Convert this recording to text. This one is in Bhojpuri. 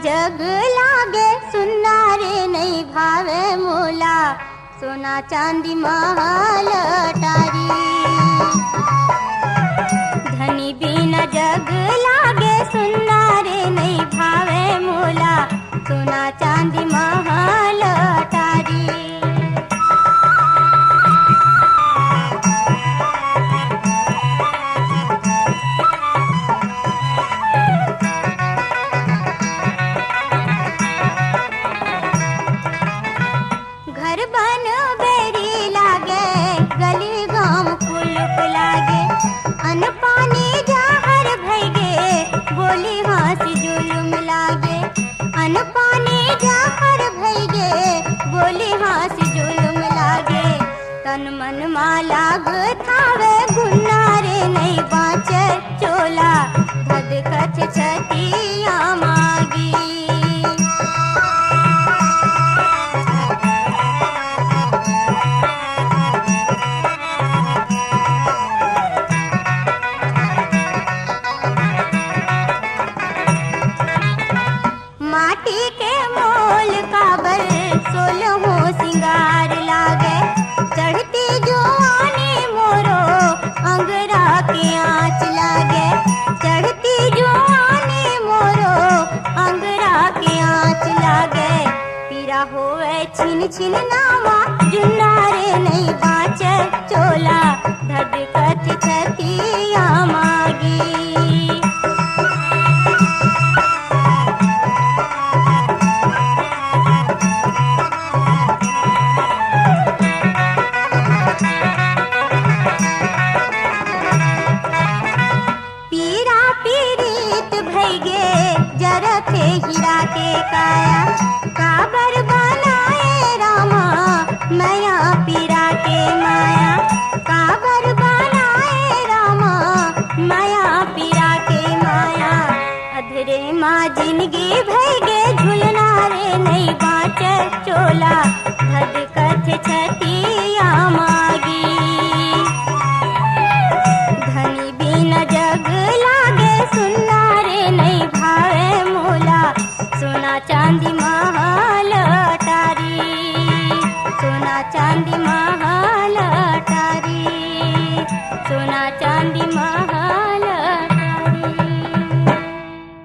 जग लागे सुन्ना रे नहीं भावे मोला सोना चांदी महल अटारी। धनी बिना जग लागे सुन्ना रे नहीं भावे मोला सोना चांदी महल अटारी। घर बन बेरी लागे गली गांव कुलुप लागे अन पानी जहर भैगे बोली हंसी जुलुम लागे अन पानी जहर भैगे बोली हंसी जुलुम लागे। तन मन माला थावे गुन्ना रे नहीं बाँचे चोला धद कछ छतिया मागी। माटी के मोल काबर सोलहो सिंगार लागे चढ़ती जुआनी मोरो अंगरा के आँच लागे चढ़ती जुआनी मोरो अंगरा के आँच लागे। पीरा होवे छिन छिन नावा जुन्ना रे नहीं बाँचे चोला धड कच छतिया मागी। जरथे हीरा के काया काबर बनाए रामा मैया पीरा के माया काबर बनाए रामा मैया पीरा के माया। अधरे माँ जिंदगी भई